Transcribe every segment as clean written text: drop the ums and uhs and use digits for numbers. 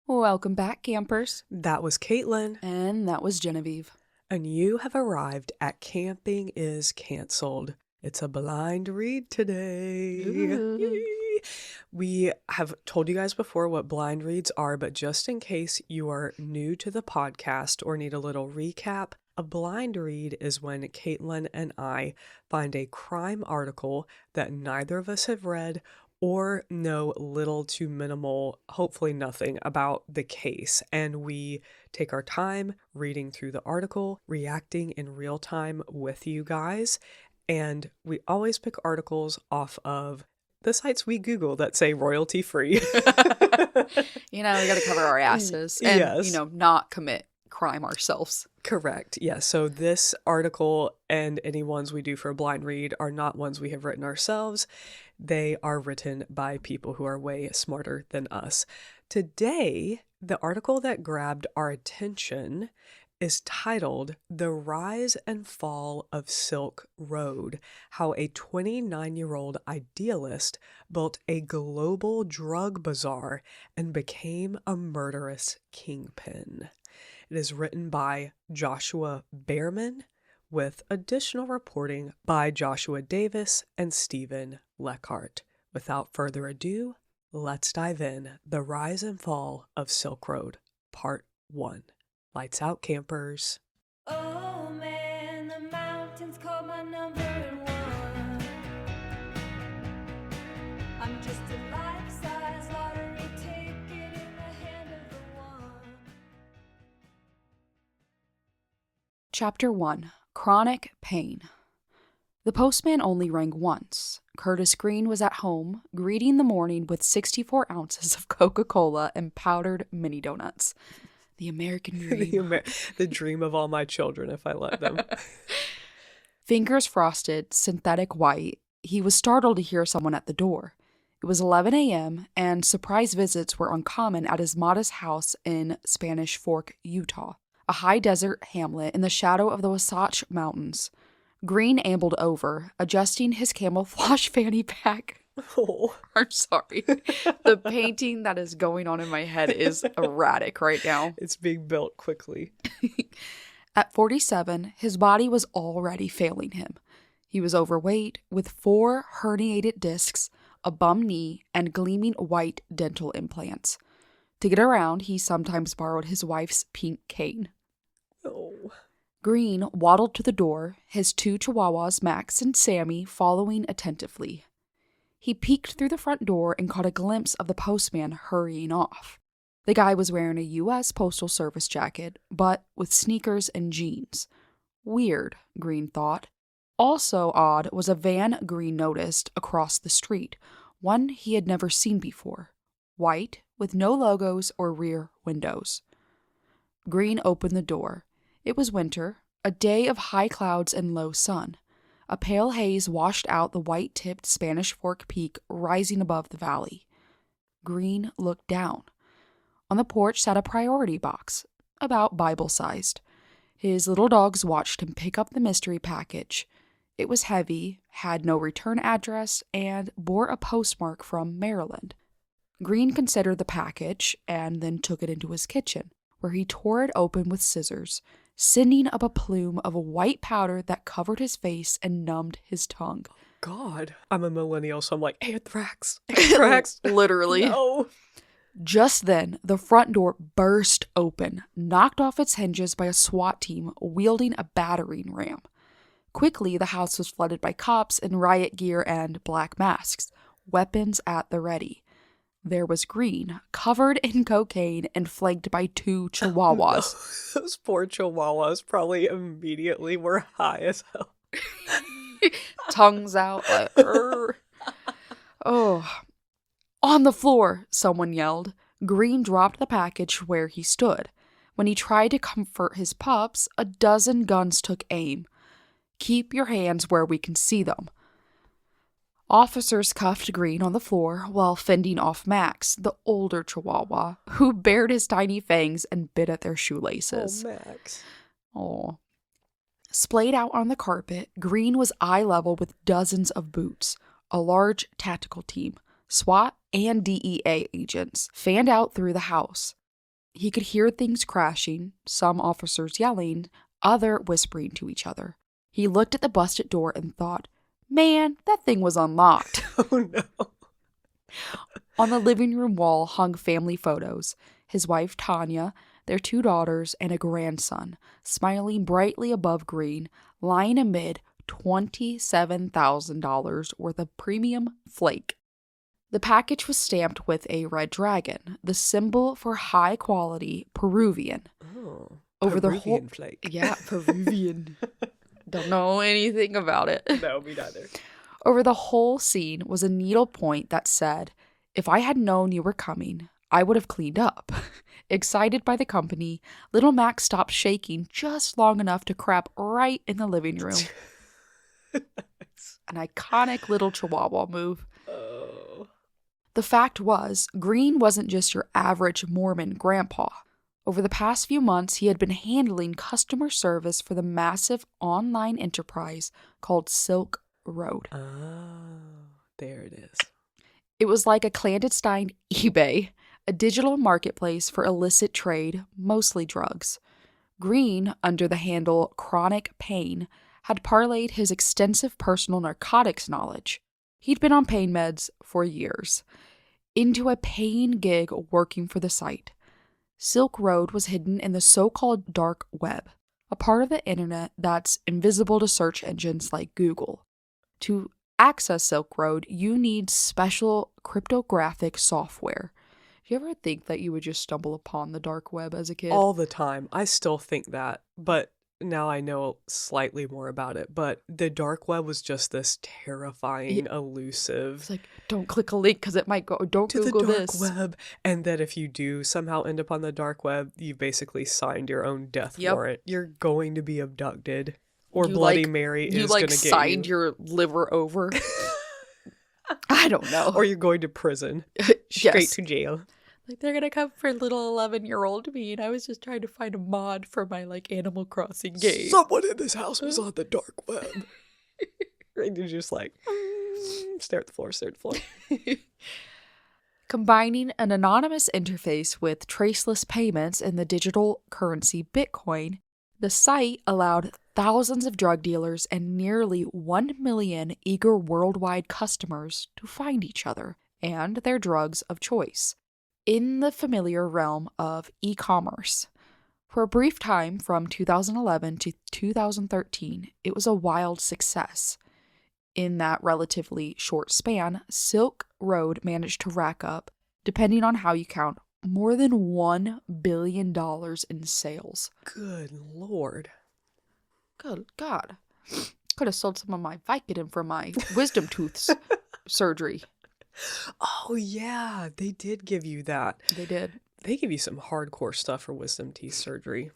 Welcome back, campers. That was Caitlin. And that was Genevieve. And you have arrived at Camping is Canceled. It's a blind read today. We have told you guys before what blind reads are, but just in case you are new to the podcast or need a little recap, a blind read is when Caitlin and I find a crime article that neither of us have read or know little to minimal, hopefully nothing, about the case. And we take our time reading through the article, reacting in real time with you guys. And we always pick articles off of the sites we Google that say royalty free. We got to cover our asses and, Yes. Not commit crime ourselves. Correct. Yes. So this article and any ones we do for a blind read are not ones we have written ourselves. They are written by people who are way smarter than us. Today, the article that grabbed our attention is titled "The Rise and Fall of Silk Road: How a 29-Year-Old Idealist Built a Global Drug Bazaar and Became a Murderous Kingpin." It is written by Joshua Behrman, with additional reporting by Joshua Davis and Stephen Leckhart. Without further ado, let's dive in. The Rise and Fall of Silk Road, Part 1. Lights out, campers. Oh man, the mountains called my number one. I'm just a life-size lottery ticket in the hand of the one. Chapter 1. Chronic Pain. The postman only rang once. Curtis Green was at home, greeting the morning with 64 ounces of Coca-Cola and powdered mini donuts. The American dream. The dream of all my children, if I let them. Fingers frosted, synthetic white, he was startled to hear someone at the door. It was 11 a.m., and surprise visits were uncommon at his modest house in Spanish Fork, Utah, a high desert hamlet in the shadow of the Wasatch Mountains. Green ambled over, adjusting his camouflage fanny pack. Oh. I'm sorry. The painting that is going on in my head is erratic right now. It's being built quickly. At 47, his body was already failing him. He was overweight, with 4 herniated discs, a bum knee, and gleaming white dental implants. To get around, he sometimes borrowed his wife's pink cane. Oh. Green waddled to the door, his 2 chihuahuas, Max and Sammy, following attentively. He peeked through the front door and caught a glimpse of the postman hurrying off. The guy was wearing a U.S. Postal Service jacket, but with sneakers and jeans. Weird, Green thought. Also odd was a van Green noticed across the street, one he had never seen before. White, with no logos or rear windows. Green opened the door. It was winter, a day of high clouds and low sun. A pale haze washed out the white-tipped Spanish Fork peak rising above the valley. Green looked down. On the porch sat a priority box, about Bible-sized. His little dogs watched him pick up the mystery package. It was heavy, had no return address, and bore a postmark from Maryland. Green considered the package and then took it into his kitchen, where he tore it open with scissors, sending up a plume of white powder that covered his face and numbed his tongue. God, I'm a millennial, so I'm like, anthrax. Anthrax. Literally. No. Just then, the front door burst open, knocked off its hinges by a SWAT team wielding a battering ram. Quickly, the house was flooded by cops in riot gear and black masks, weapons at the ready. There was Green, covered in cocaine and flanked by 2 chihuahuas. No. Those poor chihuahuas probably immediately were high as hell. Tongues out like, Oh. On the floor, someone yelled. Green dropped the package where he stood. When he tried to comfort his pups, a dozen guns took aim. Keep your hands where we can see them. Officers cuffed Green on the floor while fending off Max, the older chihuahua, who bared his tiny fangs and bit at their shoelaces. Oh, Max. Oh. Splayed out on the carpet, Green was eye level with dozens of boots. A large tactical team, SWAT and DEA agents, fanned out through the house. He could hear things crashing, some officers yelling, other whispering to each other. He looked at the busted door and thought, man, that thing was unlocked. Oh no. On the living room wall hung family photos. His wife, Tanya, their 2 daughters, and a grandson, smiling brightly above Green, lying amid $27,000 worth of premium flake. The package was stamped with a red dragon, the symbol for high-quality Peruvian. Oh. Over the Peruvian whole- flake. Yeah, Peruvian. Don't know anything about it. No, me neither. Over the whole scene was a needle point that said, if I had known you were coming, I would have cleaned up. Excited by the company, little Max stopped shaking just long enough to crap right in the living room. An iconic little chihuahua move. Oh. The fact was, Green wasn't just your average Mormon grandpa. Over the past few months, he had been handling customer service for the massive online enterprise called Silk Road. Oh, there it is. It was like a clandestine eBay, a digital marketplace for illicit trade, mostly drugs. Green, under the handle Chronic Pain, had parlayed his extensive personal narcotics knowledge. He'd been on pain meds for years, into a paying gig working for the site. Silk Road was hidden in the so-called dark web, a part of the internet that's invisible to search engines like Google. To access Silk Road, you need special cryptographic software. Do you ever think that you would just stumble upon the dark web as a kid? All the time. I still think that, but now I know slightly more about it. But the dark web was just this terrifying, elusive. It's like, don't click a link because it might go, don't to Google the dark this. web, and that if you do somehow end up on the dark web, you basically signed your own death Yep. warrant. You're going to be abducted, or You, Bloody like- Mary You is like going to get signed you, your liver over. I don't know. or you're going to prison, straight Yes. to jail. Like, they're gonna come for little 11-year-old me, and I was just trying to find a mod for my like Animal Crossing game. Someone in this house was on the dark web. And you're just like, stare at the floor, stare at the floor. Combining an anonymous interface with traceless payments in the digital currency Bitcoin, the site allowed thousands of drug dealers and nearly 1 million eager worldwide customers to find each other and their drugs of choice in the familiar realm of e-commerce. For a brief time from 2011 to 2013, it was a wild success. In that relatively short span, Silk Road managed to rack up, depending on how you count, more than $1 billion in sales. Good Lord. Good God. Could have sold some of my Vicodin for my wisdom tooth surgery. Oh, yeah, they did give you that. They did. They give you some hardcore stuff for wisdom teeth surgery.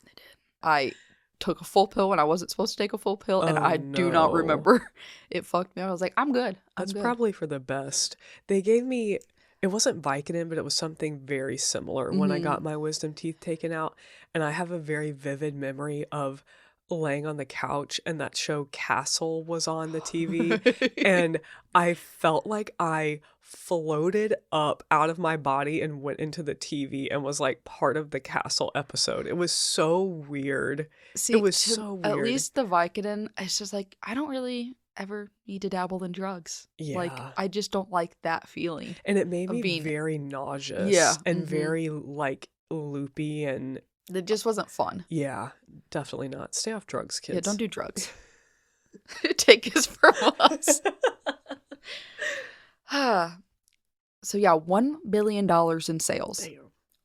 I took a full pill when I wasn't supposed to take a full pill, and Oh, I do not no. remember. It fucked me up. I was like, I'm good. I'm That's good. probably for the best. They gave me, it wasn't Vicodin, but it was something very similar when I got my wisdom teeth taken out. And I have a very vivid memory of laying on the couch and that show Castle was on the TV. And I felt like I floated up out of my body and went into the TV and was like part of the Castle episode. It was so weird. See, it was to- so At weird. least the Vicodin, it's just like, I don't really ever need to dabble in drugs. Like, Yeah. I just don't like that feeling. And it made of me being- very nauseous. Yeah, And mhm. very like loopy and It just wasn't fun. yeah, definitely not. Stay off drugs, kids. Yeah, don't do drugs. Take this from us. So yeah, $1 billion in sales. Damn.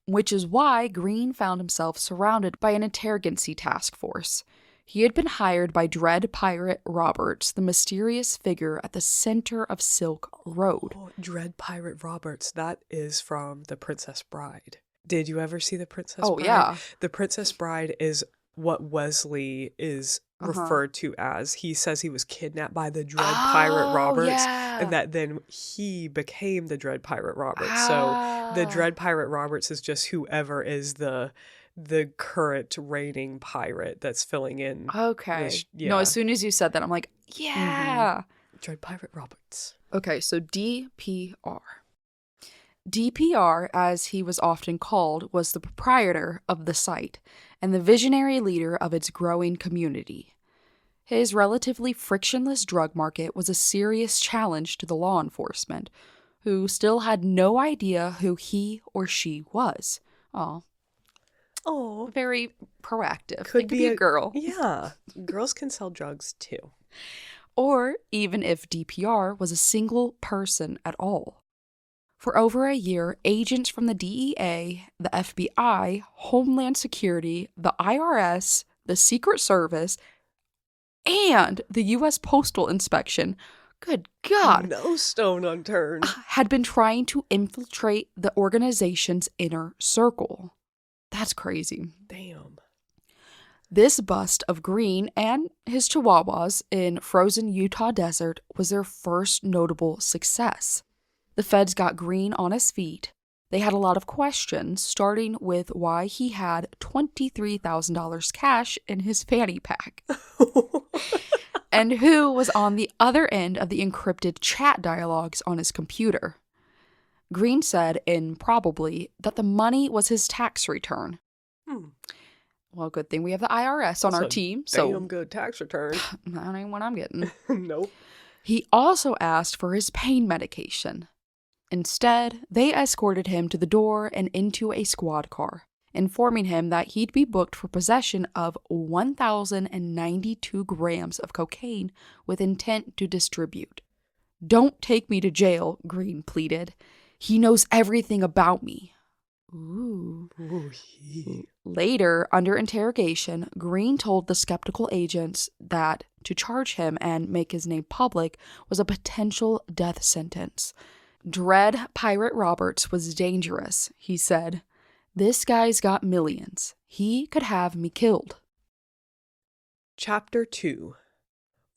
Which is why Green found himself surrounded by an interrogancy task force. He had been hired by Dread Pirate Roberts, the mysterious figure at the center of Silk Road. Oh, Dread Pirate Roberts. That is from The Princess Bride. Did you ever see The Princess Oh, Bride? yeah. The Princess Bride is what Wesley is referred to as. He says he was kidnapped by the Dread Pirate Oh, Roberts. yeah. And that then he became the Dread Pirate Roberts. So the Dread Pirate Roberts is just whoever is the current reigning pirate that's filling in. Okay. This- No, yeah. as soon as you said that, I'm like, yeah. Dread Pirate Roberts. Okay, so DPR. DPR, as he was often called, was the proprietor of the site and the visionary leader of its growing community. His relatively frictionless drug market was a serious challenge to the law enforcement, who still had no idea who he or she was. Oh, very proactive. Could be a girl. Yeah, girls can sell drugs too. Or even if DPR was a single person at all. For over a year, agents from the DEA, the FBI, Homeland Security, the IRS, the Secret Service, and the U.S. Postal Inspection, good God, No stone unturned. had been trying to infiltrate the organization's inner circle. That's crazy. Damn. This bust of Green and his chihuahuas in frozen Utah desert was their first notable success. The feds got Green on his feet. They had a lot of questions, starting with why he had $23,000 cash in his fanny pack. And who was on the other end of the encrypted chat dialogues on his computer. Green said, improbably, that the money was his tax return. Well, good thing we have the IRS on That's our a team. Damn good tax return. That ain't what I'm getting. Nope. He also asked for his pain medication. Instead, they escorted him to the door and into a squad car, informing him that he'd be booked for possession of 1,092 grams of cocaine with intent to distribute. "Don't take me to jail," Green pleaded. "He knows everything about me." Ooh. Later, under interrogation, Green told the skeptical agents that to charge him and make his name public was a potential death sentence. Dread Pirate Roberts was dangerous, he said. "This guy's got millions. He could have me killed." Chapter 2.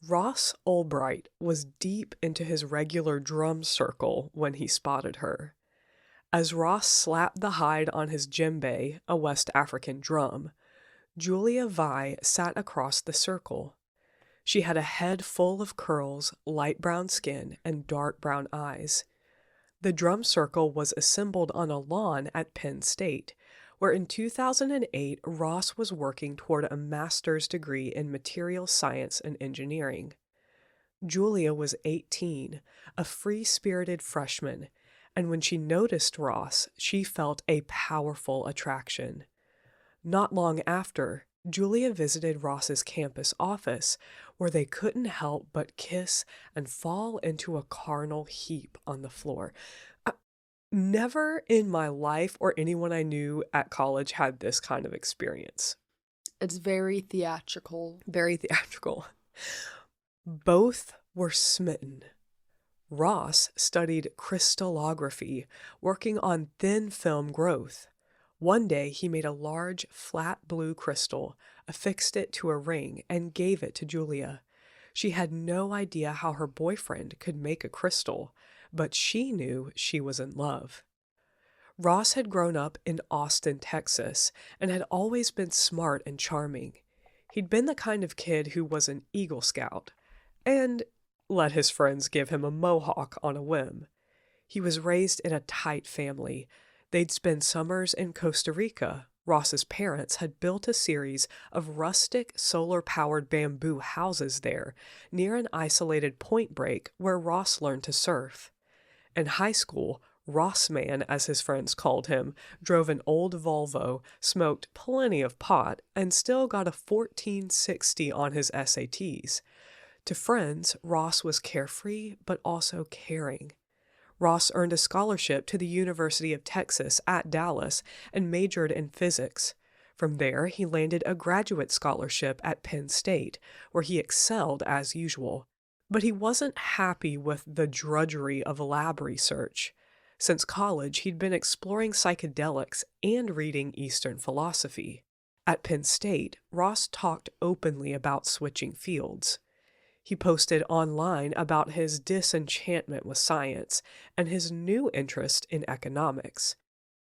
Ross Ulbricht was deep into his regular drum circle when he spotted her. As Ross slapped the hide on his djembe, a West African drum, Julia Vi sat across the circle. She had a head full of curls, light brown skin, and dark brown eyes. The drum circle was assembled on a lawn at Penn State, where in 2008 Ross was working toward a master's degree in material science and engineering. Julia was 18, a free-spirited freshman, and when she noticed Ross, she felt a powerful attraction. Not long after, Julia visited Ross's campus office, where they couldn't help but kiss and fall into a carnal heap on the floor. Never in my life or anyone I knew at college had this kind of experience. It's very theatrical. Very theatrical. Both were smitten. Ross studied crystallography, working on thin film growth. One day, he made a large, flat blue crystal, affixed it to a ring, and gave it to Julia. She had no idea how her boyfriend could make a crystal, but she knew she was in love. Ross had grown up in Austin, Texas, and had always been smart and charming. He'd been the kind of kid who was an Eagle Scout, and let his friends give him a mohawk on a whim. He was raised in a tight family. They'd spend summers in Costa Rica. Ross's parents had built a series of rustic solar-powered bamboo houses there, near an isolated point break where Ross learned to surf. In high school, Rossman, as his friends called him, drove an old Volvo, smoked plenty of pot, and still got a 1460 on his SATs. To friends, Ross was carefree, but also caring. Ross earned a scholarship to the University of Texas at Dallas and majored in physics. From there, he landed a graduate scholarship at Penn State, where he excelled as usual. But he wasn't happy with the drudgery of lab research. Since college, he'd been exploring psychedelics and reading Eastern philosophy. At Penn State, Ross talked openly about switching fields. He posted online about his disenchantment with science and his new interest in economics.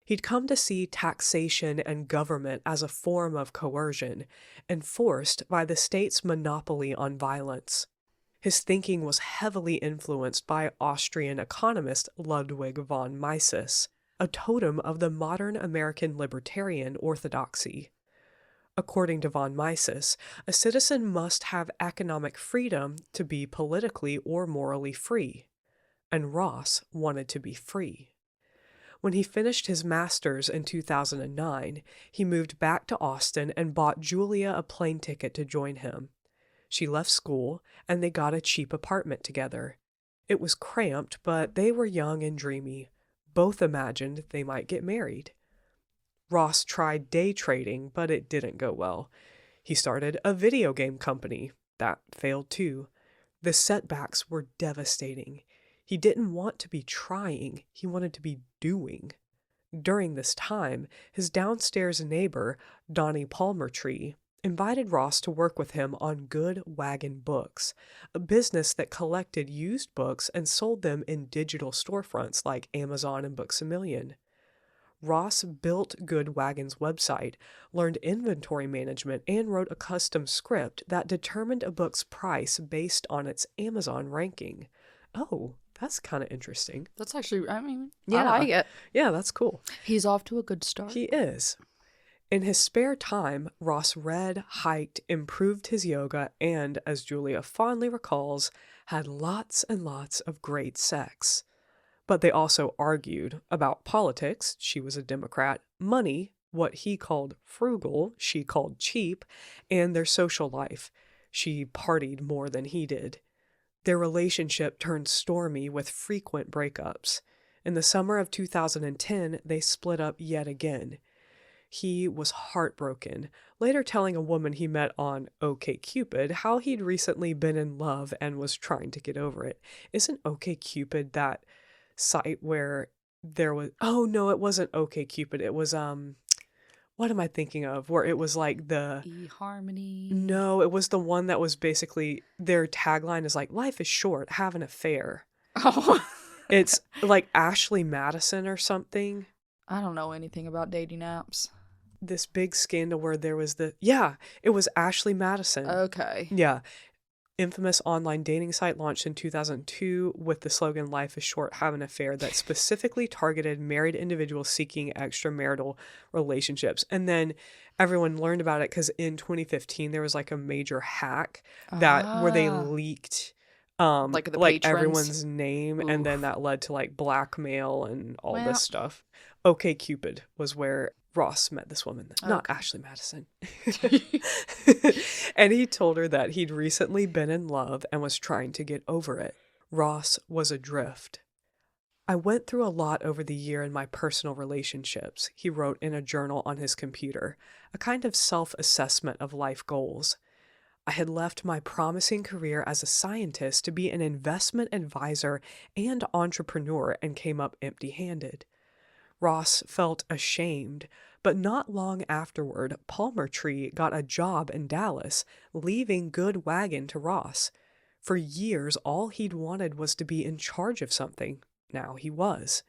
He'd come to see taxation and government as a form of coercion, enforced by the state's monopoly on violence. His thinking was heavily influenced by Austrian economist Ludwig von Mises, a totem of the modern American libertarian orthodoxy. According to von Mises, a citizen must have economic freedom to be politically or morally free, and Ross wanted to be free. When he finished his master's in 2009, he moved back to Austin and bought Julia a plane ticket to join him. She left school, and they got a cheap apartment together. It was cramped, but they were young and dreamy. Both imagined they might get married. Ross tried day trading, but it didn't go well. He started a video game company. That failed too. The setbacks were devastating. He didn't want to be trying, he wanted to be doing. During this time, his downstairs neighbor, Donnie Palmertree, invited Ross to work with him on Good Wagon Books, a business that collected used books and sold them in digital storefronts like Amazon and Books A Million. Ross built Good Wagon's website, learned inventory management, and wrote a custom script that determined a book's price based on its Amazon ranking. Oh, that's kind of interesting. That's actually, I Yeah. like it. Yeah, that's cool. He's off to a good start. He is. In his spare time, Ross read, hiked, improved his yoga, and, as Julia fondly recalls, had lots and lots of great sex. But they also argued about politics, she was a Democrat, money, what he called frugal, she called cheap, and their social life. She partied more than he did. Their relationship turned stormy with frequent breakups. In the summer of 2010, they split up yet again. He was heartbroken, later telling a woman he met on OkCupid how he'd recently been in love and was trying to get over it. Isn't OkCupid that site where there was... Oh, no, it wasn't OkCupid. It was, what am I thinking of? Where it was like the... eHarmony. No, it was the one that was basically... Their tagline is like, life is short, have an affair. Oh. It's like Ashley Madison or something. I don't know anything about dating apps. This big scandal where there was the... Yeah, it was Ashley Madison. Okay. Yeah. Infamous online dating site launched in 2002 with the slogan, life is short, have an affair, that specifically targeted married individuals seeking extramarital relationships. And then everyone learned about it because in 2015, there was like a major hack that where they leaked Like the patrons? everyone's name, and then Oof. that led to like blackmail and all Well. this stuff. OkCupid was where Ross met this woman, not Okay. Ashley Madison. And he told her that he'd recently been in love and was trying to get over it. Ross was adrift. I went through a lot over the year in my personal relationships, he wrote in a journal on his computer, a kind of self-assessment of life goals. I had left my promising career as a scientist to be an investment advisor and entrepreneur and came up empty-handed. Ross felt ashamed, but not long afterward, Palmertree got a job in Dallas, leaving Good Wagon to Ross. For years, all he'd wanted was to be in charge of something. Now he was.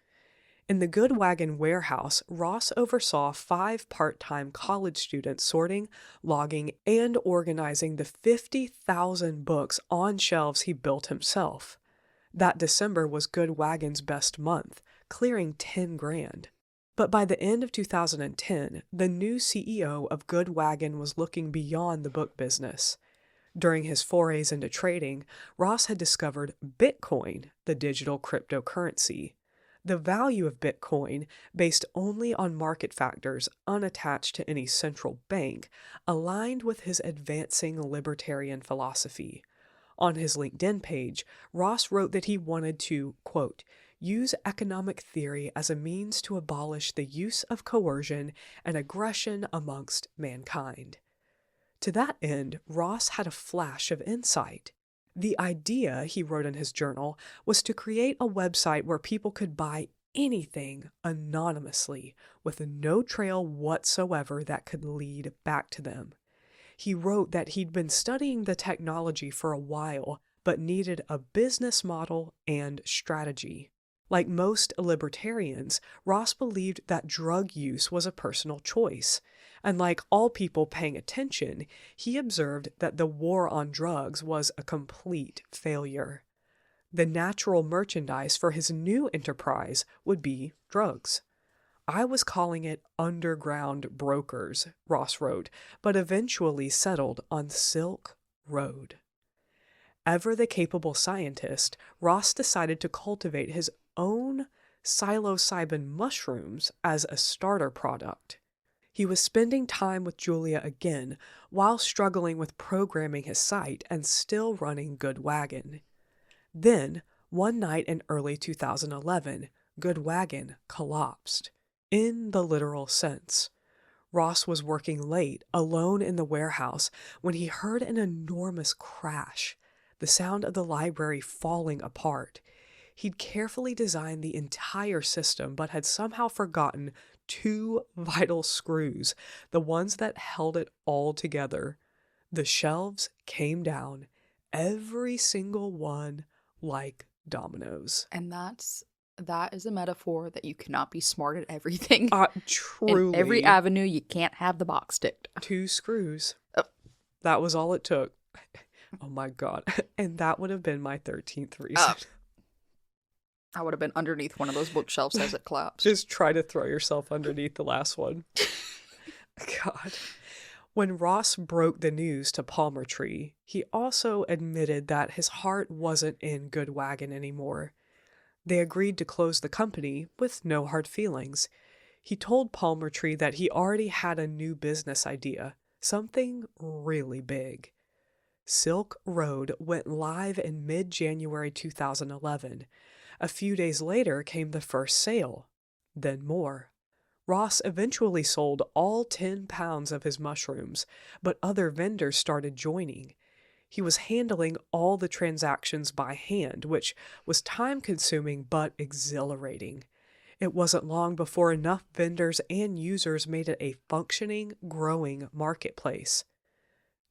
In the Good Wagon warehouse, Ross oversaw 5 part-time college students sorting, logging, and organizing the 50,000 books on shelves he built himself. That December was Good Wagon's best month, clearing $10,000. But by the end of 2010, the new CEO of Good Wagon was looking beyond the book business. During his forays into trading, Ross had discovered Bitcoin, the digital cryptocurrency. The value of Bitcoin, based only on market factors unattached to any central bank, aligned with his advancing libertarian philosophy. On his LinkedIn page, Ross wrote that he wanted to, quote, use economic theory as a means to abolish the use of coercion and aggression amongst mankind. To that end, Ross had a flash of insight. The idea, he wrote in his journal, was to create a website where people could buy anything anonymously, with no trail whatsoever that could lead back to them. He wrote that he'd been studying the technology for a while, but needed a business model and strategy. Like most libertarians, Ross believed that drug use was a personal choice. And like all people paying attention, he observed that the war on drugs was a complete failure. The natural merchandise for his new enterprise would be drugs. I was calling it underground brokers, Ross wrote, but eventually settled on Silk Road. Ever the capable scientist, Ross decided to cultivate his own psilocybin mushrooms as a starter product. He was spending time with Julia again while struggling with programming his site and still running Good Wagon. Then, one night in early 2011, Good Wagon collapsed, in the literal sense. Ross was working late, alone in the warehouse, when he heard an enormous crash, the sound of the library falling apart. He'd carefully designed the entire system, but had somehow forgotten two vital screws, the ones that held it all together. The shelves came down, every single one like dominoes. And that is a metaphor that you cannot be smart at everything. Truly. In every avenue, you can't have the box ticked. Two screws. Oh. That was all it took. Oh my God. And that would have been my 13th reason. I would have been underneath one of those bookshelves as it collapsed. Just try to throw yourself underneath the last one. God. When Ross broke the news to Palmer Tree, he also admitted that his heart wasn't in Good Wagon anymore. They agreed to close the company with no hard feelings. He told Palmer Tree that he already had a new business idea, something really big. Silk Road went live in mid-January 2011. A few days later came the first sale, then more. Ross eventually sold all 10 pounds of his mushrooms, but other vendors started joining. He was handling all the transactions by hand, which was time-consuming but exhilarating. It wasn't long before enough vendors and users made it a functioning, growing marketplace.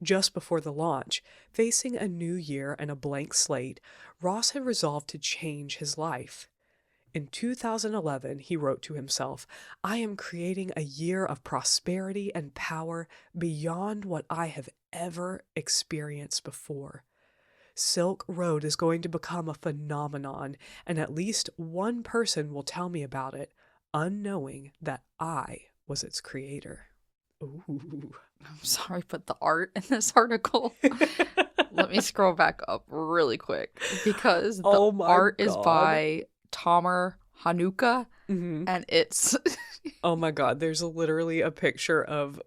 Just before the launch, facing a new year and a blank slate, Ross had resolved to change his life. In 2011, he wrote to himself, "I am creating a year of prosperity and power beyond what I have ever experienced before. Silk Road is going to become a phenomenon, and at least one person will tell me about it, unknowing that I was its creator." Ooh. I'm sorry, but the art in this article. Let me scroll back up really quick because the art is by Tamer Hanukkah, and it's oh my God, there's literally a picture of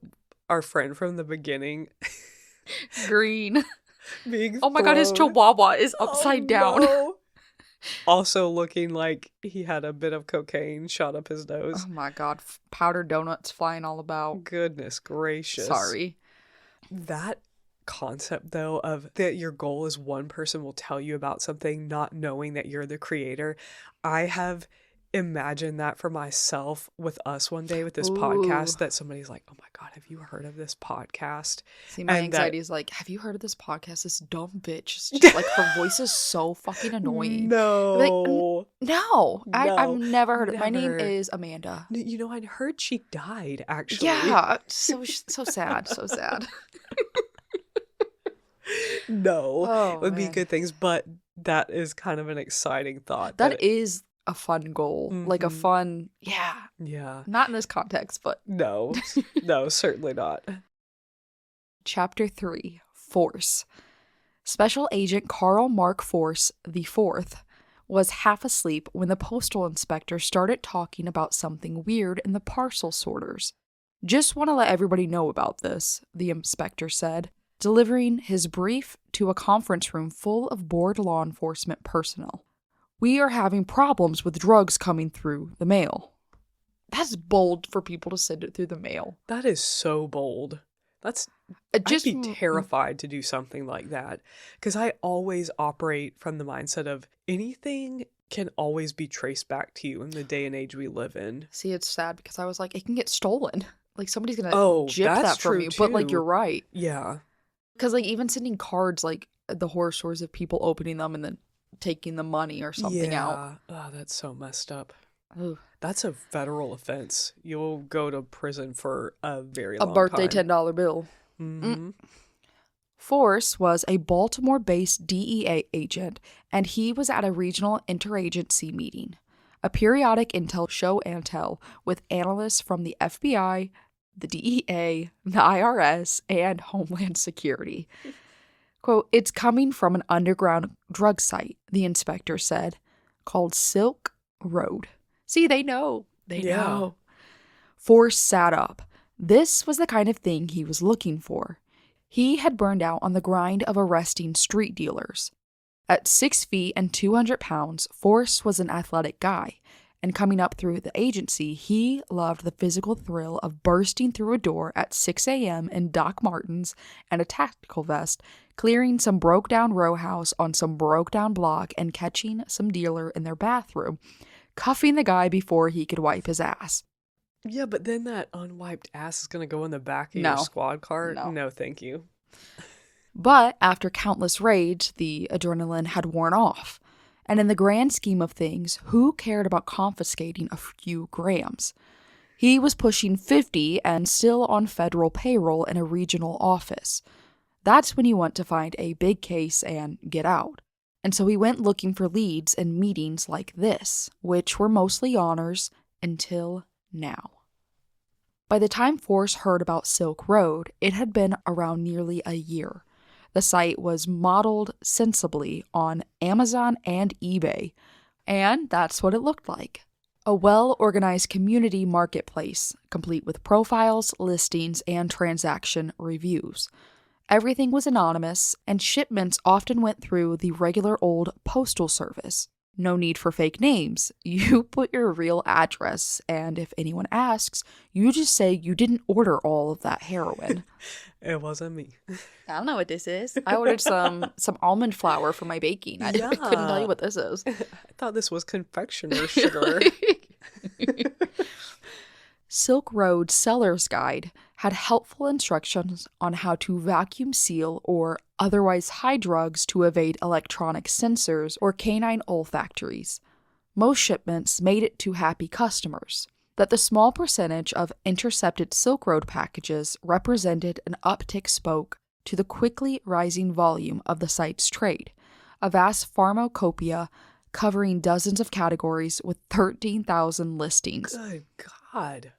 our friend from the beginning. green. Being oh my God, his chihuahua is upside down. No. Also looking like he had a bit of cocaine shot up his nose. Oh my God, powdered donuts flying all about. Goodness gracious. Sorry. That concept, though, of that your goal is one person will tell you about something, not knowing that you're the creator. I have imagined that for myself with us one day with this podcast, that somebody's like, "Oh my God, have you heard of this podcast?" See, my anxiety is like, "Have you heard of this podcast? This dumb bitch is just like, her voice is so fucking annoying." No. Like, no. I've never heard of it. My name is Amanda. You know, I heard she died, actually. Yeah. So sad. So sad. No. Oh, it would be man. good things, but that is kind of an exciting thought. That is a fun goal. Like a fun, yeah. Not in this context, but. No. No, certainly not. Chapter 3, Force. Special Agent Carl Mark Force IV was half asleep when the postal inspector started talking about something weird in the parcel sorters. "Just want to let everybody know about this," the inspector said, delivering his brief to a conference room full of bored law enforcement personnel. "We are having problems with drugs coming through the mail." That's bold for people to send it through the mail. That is so bold. I'd be terrified to do something like that, because I always operate from the mindset of anything can always be traced back to you in the day and age we live in. See, it's sad because I was like, it can get stolen. Like, somebody's gonna jip that's that from true you. But, like, too. you're right. Yeah. Because, like, even sending cards, like, the horror stories of people opening them and then taking the money or something out. Oh, that's so messed up. Ugh. That's a federal offense. You'll go to prison for a very A long birthday time. $10 bill. Mm-hmm. Force was a Baltimore-based DEA agent, and he was at a regional interagency meeting, a periodic intel show and tell with analysts from the FBI, the DEA, the IRS, and Homeland Security. Quote, "It's coming from an underground drug site," the inspector said, called Silk Road. See, they know. They know. Force sat up. This was the kind of thing he was looking for. He had burned out on the grind of arresting street dealers. At 6 feet and 200 pounds, Force was an athletic guy, and coming up through the agency, he loved the physical thrill of bursting through a door at 6 a.m. in Doc Martens and a tactical vest, clearing some broke-down row house on some broke-down block, and catching some dealer in their bathroom, cuffing the guy before he could wipe his ass. Yeah, but then that unwiped ass is going to go in the back of No. your squad car? No. No, thank you. But after countless raids, the adrenaline had worn off. And in the grand scheme of things, who cared about confiscating a few grams? He was pushing 50 and still on federal payroll in a regional office. That's when you want to find a big case and get out. And so he went looking for leads in meetings like this, which were mostly honors until now. By the time Force heard about Silk Road, it had been around nearly a year. The site was modeled sensibly on Amazon and eBay, and that's what it looked like. A well-organized community marketplace, complete with profiles, listings, and transaction reviews. Everything was anonymous, and shipments often went through the regular old postal service. No need for fake names. You put your real address, and if anyone asks, you just say you didn't order all of that heroin. It wasn't me. I don't know what this is. I ordered some almond flour for my baking. I couldn't tell you what this is. I thought this was confectioner sugar. Silk Road Seller's Guide had helpful instructions on how to vacuum seal or otherwise hide drugs to evade electronic sensors or canine olfactories. Most shipments made it to happy customers. That the small percentage of intercepted Silk Road packages represented an uptick spoke to the quickly rising volume of the site's trade, a vast pharmacopoeia covering dozens of categories with 13,000 listings. Good God.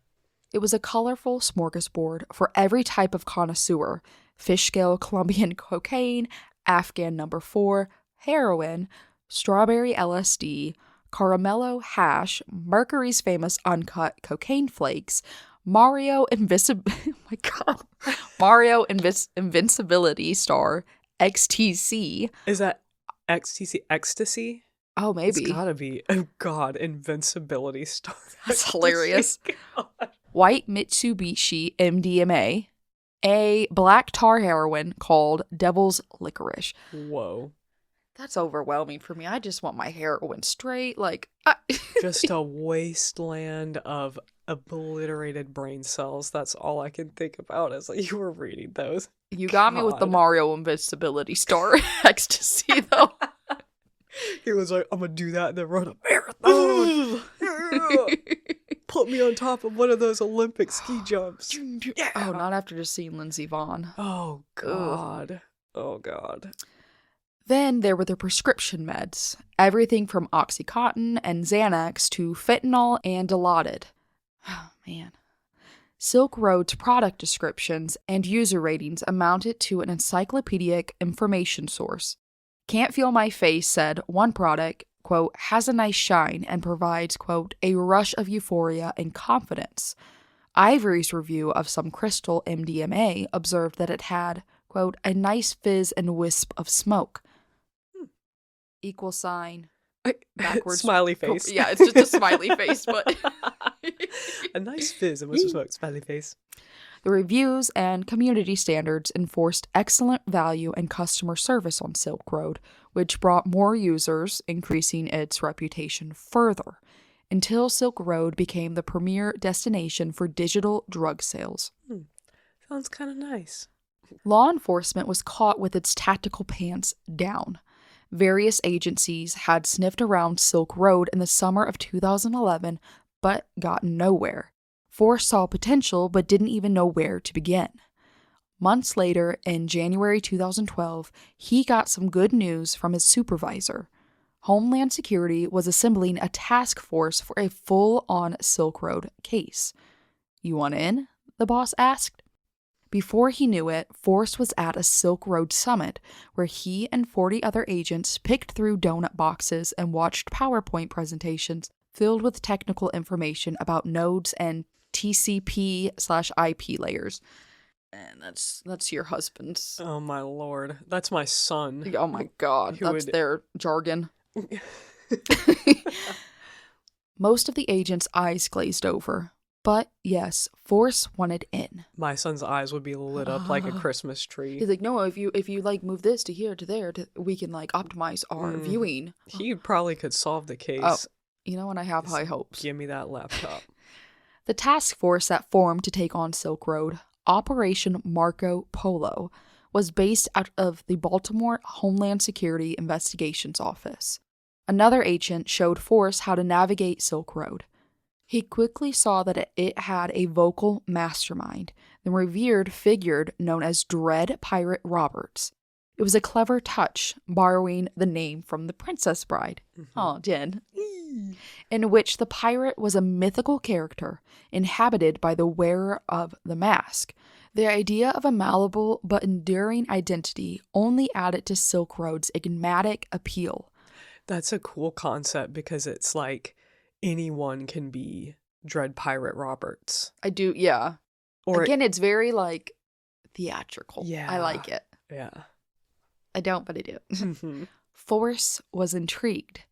It was a colorful smorgasbord for every type of connoisseur: fish scale Colombian cocaine, Afghan No. 4, heroin, strawberry LSD, caramello hash, Mercury's famous uncut cocaine flakes, Mario Invincibility Star, XTC. Is that ecstasy? Oh, maybe. It's gotta be. Oh God, invincibility star. That's hilarious. God. White Mitsubishi MDMA, a black tar heroin called Devil's Licorice. Whoa. That's overwhelming for me. I just want my heroin straight. Just a wasteland of obliterated brain cells. That's all I can think about as you were reading those. You got me with the God. Mario Invincibility Star ecstasy, though. He was like, I'm gonna do that and then run a marathon. Yeah. Put me on top of one of those Olympic ski jumps. Yeah. Oh, not after just seeing Lindsey Vonn. Oh God. Oh God. Then there were the prescription meds. Everything from Oxycontin and Xanax to fentanyl and Dilaudid. Oh, man. Silk Road's product descriptions and user ratings amounted to an encyclopedic information source. Can't Feel My Face said one product, quote, has a nice shine and provides, quote, a rush of euphoria and confidence. Ivory's review of some crystal MDMA observed that it had, quote, a nice fizz and wisp of smoke. Equal sign. Backwards. Smiley face. Yeah, it's just a smiley face, but... A nice fizz and wisp of smoke. Smiley face. The reviews and community standards enforced excellent value and customer service on Silk Road, which brought more users, increasing its reputation further, until Silk Road became the premier destination for digital drug sales. Sounds kind of nice. Law enforcement was caught with its tactical pants down. Various agencies had sniffed around Silk Road in the summer of 2011, but got nowhere. Forrest saw potential, but didn't even know where to begin. Months later, in January 2012, he got some good news from his supervisor. Homeland Security was assembling a task force for a full-on Silk Road case. "You want in?" the boss asked. Before he knew it, Forrest was at a Silk Road summit where he and 40 other agents picked through donut boxes and watched PowerPoint presentations filled with technical information about nodes and TCP/IP layers. And that's your husband's. Oh my lord. That's my son. Oh my god, Who that's would- their jargon. Most of the agents' eyes glazed over. But yes, Forrest wanted in. My son's eyes would be lit up like a Christmas tree. He's like, no, if you like move this to here to there, we can like optimize our viewing. He probably could solve the case. Oh, you know, and I have high hopes. Give me that laptop. The task force that formed to take on Silk Road, Operation Marco Polo, was based out of the Baltimore Homeland Security Investigations Office. Another agent showed Forrest how to navigate Silk Road. He quickly saw that it had a vocal mastermind, the revered figure known as Dread Pirate Roberts. It was a clever touch, borrowing the name from The Princess Bride. Oh, Jen. In which the pirate was a mythical character inhabited by the wearer of the mask. The idea of a malleable but enduring identity only added to Silk Road's enigmatic appeal. That's a cool concept because it's like anyone can be Dread Pirate Roberts. I do, yeah. Or Again, it's very like theatrical. Yeah. I like it. yeah. I don't, but I do. Mhm. Forrest was intrigued.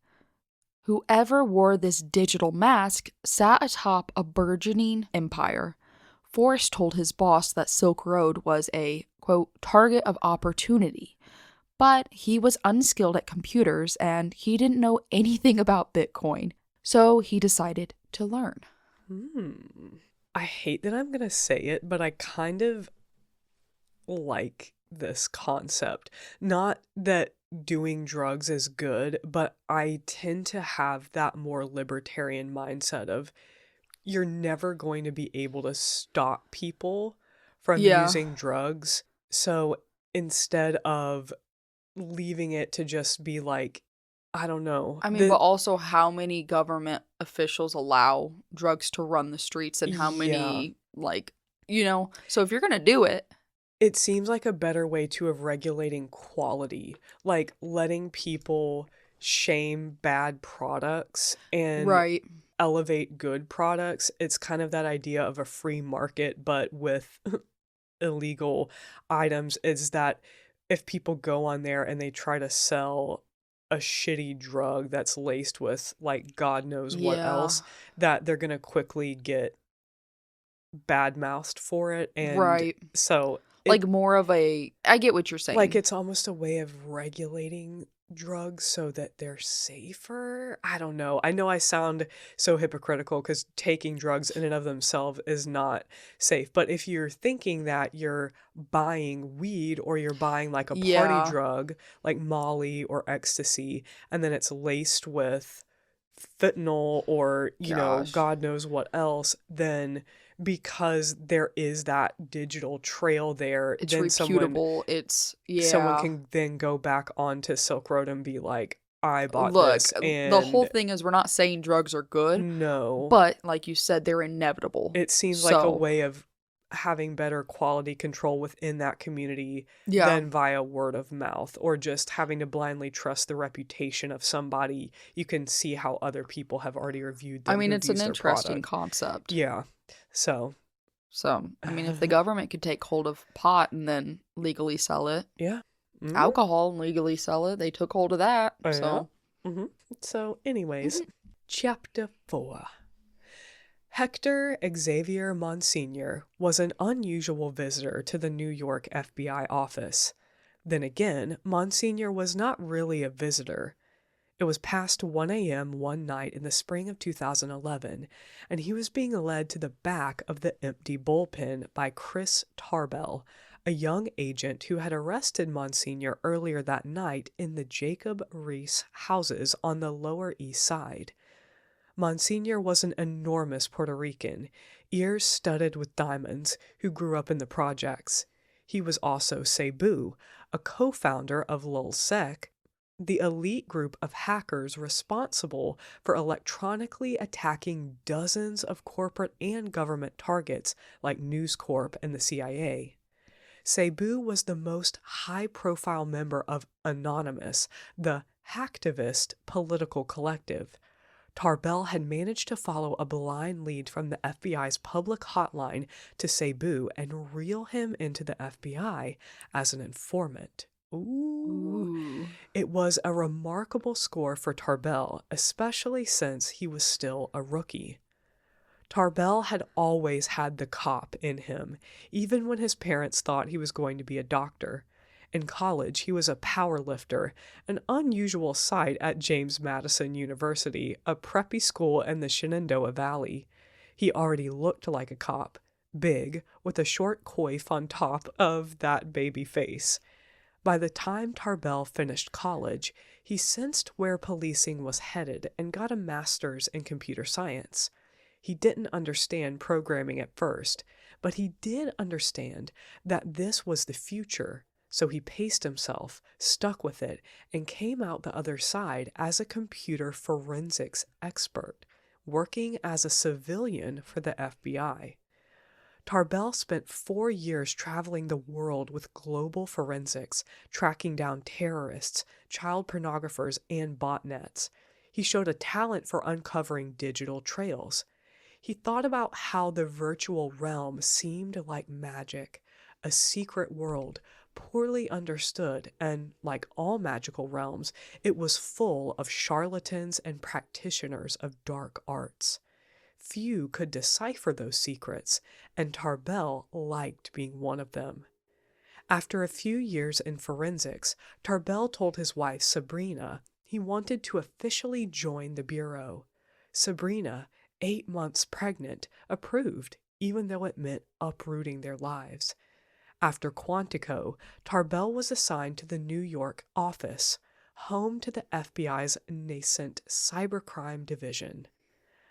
Whoever wore this digital mask sat atop a burgeoning empire. Forrest told his boss that Silk Road was a, quote, target of opportunity. But he was unskilled at computers and he didn't know anything about Bitcoin. So he decided to learn. I hate that I'm going to say it, but I kind of like this concept. Not that doing drugs is good, but I tend to have that more libertarian mindset of you're never going to be able to stop people from Yeah. using drugs. So instead of leaving it to just be like, I don't know. I mean, but also how many government officials allow drugs to run the streets and how many, like, you know, so if you're going to do it. It seems like a better way too of regulating quality, like letting people shame bad products and Right. elevate good products. It's kind of that idea of a free market, but with illegal items. Is that if people go on there and they try to sell a shitty drug that's laced with like God knows what Yeah. else, that they're gonna quickly get bad-mouthed for it. And Right. so Like more of a, I get what you're saying. like it's almost a way of regulating drugs so that they're safer. I don't know. I know I sound so hypocritical because taking drugs in and of themselves is not safe. But if you're thinking that you're buying weed or you're buying like a party Yeah. drug like Molly or ecstasy, and then it's laced with fentanyl or, you know, Gosh. God knows what else, then because there is that digital trail there, it's then reputable. someone can then go back onto Silk Road and be like, I bought Look, this. And the whole thing is we're not saying drugs are good, no, but like you said, they're inevitable. it seems like a So- way of having better quality control within that community Yeah. than via word of mouth or just having to blindly trust the reputation of somebody. You can see how other people have already reviewed them. I mean, who've it's an used their interesting product. concept. Yeah. So, So, I mean, if the government could take hold of pot and then legally sell it, yeah. Mhm. alcohol and legally sell it, they took hold of that. Oh, So, Mm-hmm. So, anyways, Chapter 4. Hector Xavier Monsignor was an unusual visitor to the New York FBI office. Then again, Monsignor was not really a visitor. It was past 1 a.m. one night in the spring of 2011, and he was being led to the back of the empty bullpen by Chris Tarbell, a young agent who had arrested Monsignor earlier that night in the Jacob Riis houses on the Lower East Side. Monsignor was an enormous Puerto Rican, ears studded with diamonds, who grew up in the projects. He was also Cebu, a co-founder of LulzSec, the elite group of hackers responsible for electronically attacking dozens of corporate and government targets like News Corp and the CIA. Cebu was the most high-profile member of Anonymous, the hacktivist political collective. Tarbell had managed to follow a blind lead from the FBI's public hotline to Cebu and reel him into the FBI as an informant. Ooh. It was a remarkable score for Tarbell, especially since he was still a rookie. Tarbell had always had the cop in him, even when his parents thought he was going to be a doctor. In college, he was a power lifter, an unusual sight at James Madison University, a preppy school in the Shenandoah Valley. He already looked like a cop, big, with a short coif on top of that baby face. By the time Tarbell finished college, he sensed where policing was headed and got a master's in computer science. He didn't understand programming at first, but he did understand that this was the future. So he paced himself, stuck with it, and came out the other side as a computer forensics expert, working as a civilian for the FBI. Tarbell spent 4 years traveling the world with global forensics, tracking down terrorists, child pornographers, and botnets. He showed a talent for uncovering digital trails. He thought about how the virtual realm seemed like magic, a secret world, poorly understood, and, like all magical realms, it was full of charlatans and practitioners of dark arts. Few could decipher those secrets, and Tarbell liked being one of them. After a few years in forensics, Tarbell told his wife Sabrina he wanted to officially join the Bureau. Sabrina, 8 months pregnant, approved, even though it meant uprooting their lives. After Quantico, Tarbell was assigned to the New York office, home to the FBI's nascent cybercrime division.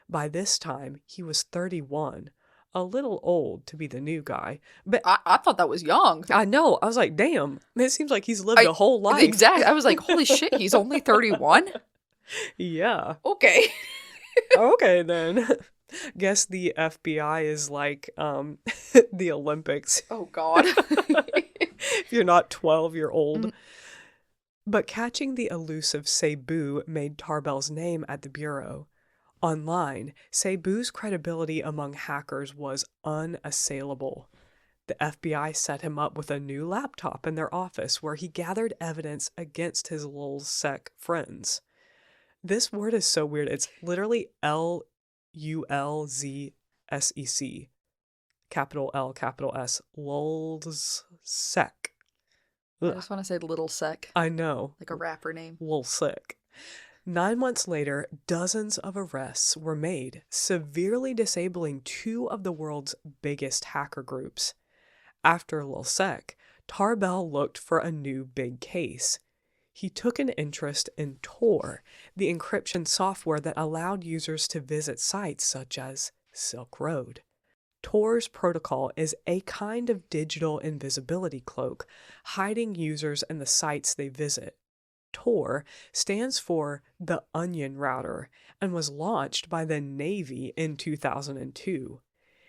By this time, he was 31, a little old to be the new guy. But I thought that was young. I know, I was like, damn, it seems like he's lived a whole life. Exactly. I was like, holy shit, he's only 31? Yeah. Okay. Okay, then. Guess the FBI is like the Olympics. Oh, God. If you're not 12, you're old. But catching the elusive Cebu made Tarbell's name at the Bureau. Online, Cebu's credibility among hackers was unassailable. The FBI set him up with a new laptop in their office where he gathered evidence against his LulzSec friends. This word is so weird. It's literally LULZSEC. Capital L, capital S. LulzSec. I just want to say Little Sec. I know. Like a rapper name. LulzSec. 9 months later, dozens of arrests were made, severely disabling 2 of the world's biggest hacker groups. After LulzSec, Tarbell looked for a new big case. He took an interest in Tor, the encryption software that allowed users to visit sites such as Silk Road. Tor's protocol is a kind of digital invisibility cloak, hiding users and the sites they visit. Tor stands for the Onion Router and was launched by the Navy in 2002.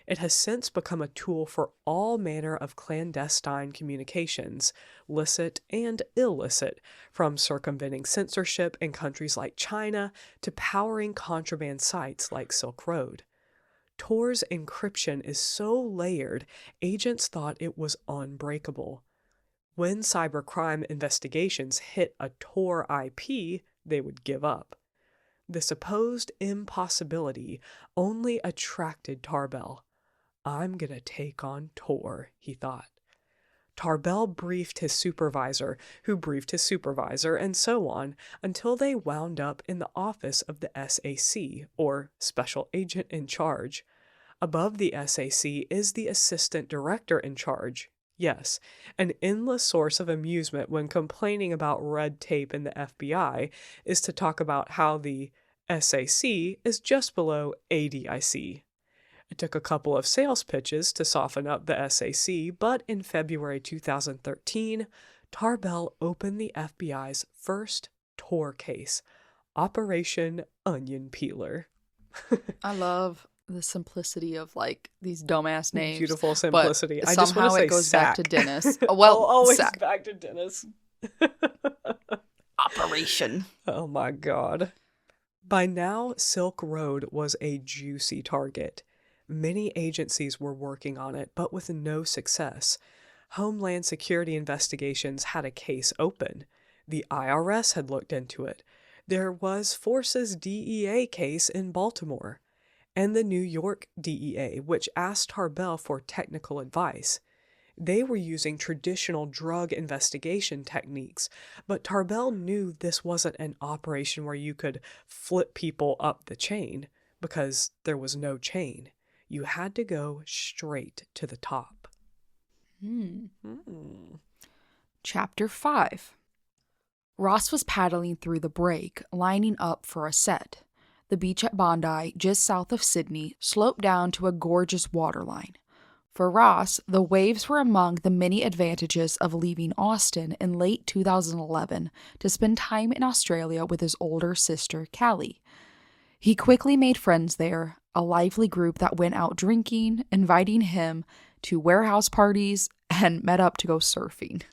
It has since become a tool for all manner of clandestine communications, licit and illicit, from circumventing censorship in countries like China to powering contraband sites like Silk Road. Tor's encryption is so layered, agents thought it was unbreakable. When cybercrime investigations hit a Tor IP, they would give up. The supposed impossibility only attracted Tarbell. I'm gonna take on Tor, he thought. Tarbell briefed his supervisor, who briefed his supervisor, and so on, until they wound up in the office of the SAC, or Special Agent in Charge. Above the SAC is the Assistant Director in Charge. Yes, an endless source of amusement when complaining about red tape in the FBI is to talk about how the SAC is just below ADIC. It took a couple of sales pitches to soften up the SAC, but in February 2013, Tarbell opened the FBI's first Tor case, Operation Onion Peeler. I love the simplicity of like these dumbass names. Beautiful simplicity. But I just want somehow to say it goes back to sack. Dennis. Well, Always sack. back to Dennis. Operation. Oh my God. By now, Silk Road was a juicy target. Many agencies were working on it, but with no success. Homeland Security investigations had a case open. The IRS had looked into it. There was Force's DEA case in Baltimore, and the New York DEA, which asked Tarbell for technical advice. They were using traditional drug investigation techniques, but Tarbell knew this wasn't an operation where you could flip people up the chain, because there was no chain. You had to go straight to the top. Chapter 5. Ross was paddling through the break, lining up for a set. The beach at Bondi, just south of Sydney, sloped down to a gorgeous waterline. For Ross, the waves were among the many advantages of leaving Austin in late 2011 to spend time in Australia with his older sister, Callie. He quickly made friends there, a lively group that went out drinking, inviting him to warehouse parties, and met up to go surfing.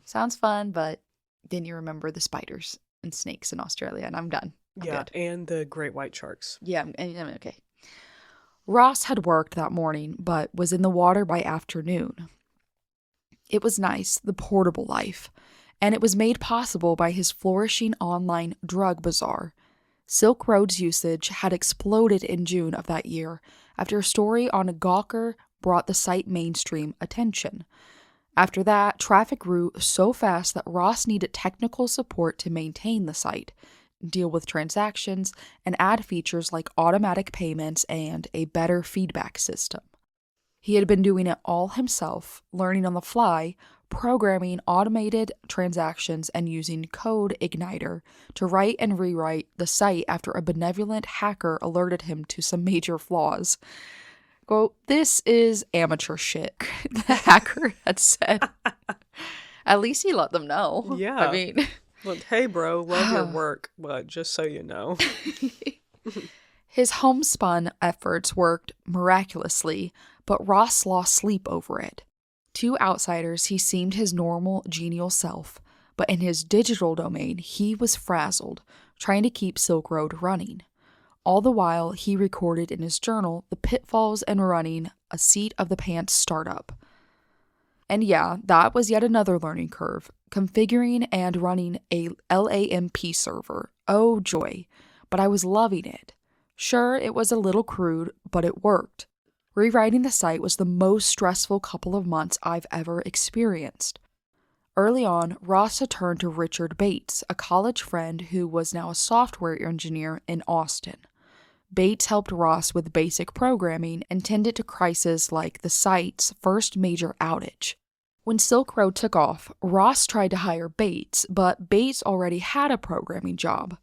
Sounds fun, but then you remember the spiders and snakes in Australia, and I'm done. I'm Yeah, good. and the great white sharks. Yeah, I'm okay. Ross had worked that morning, but was in the water by afternoon. It was nice, the portable life, and it was made possible by his flourishing online drug bazaar. Silk Road's usage had exploded in June of that year after a story on a gawker brought the site mainstream attention. After that, traffic grew so fast that Ross needed technical support to maintain the site, deal with transactions, and add features like automatic payments and a better feedback system. He had been doing it all himself, learning on the fly, programming automated transactions, and using Code Igniter to write and rewrite the site after a benevolent hacker alerted him to some major flaws. Quote, "This is amateur shit," the hacker had said. At least he let them know. Yeah. I mean... Look, hey bro, love your work, but just so you know. His homespun efforts worked miraculously, but Ross lost sleep over it. To outsiders, he seemed his normal, genial self, but in his digital domain, he was frazzled, trying to keep Silk Road running. All the while, he recorded in his journal the pitfalls in running a seat-of-the-pants startup. And yeah, that was yet another learning curve, configuring and running a LAMP server. Oh joy, but I was loving it. Sure, it was a little crude, but it worked. Rewriting the site was the most stressful couple of months I've ever experienced. Early on, Ross had turned to Richard Bates, a college friend who was now a software engineer in Austin. Bates helped Ross with basic programming and tended to crises like the site's first major outage. When Silk Road took off, Ross tried to hire Bates, but Bates already had a programming job.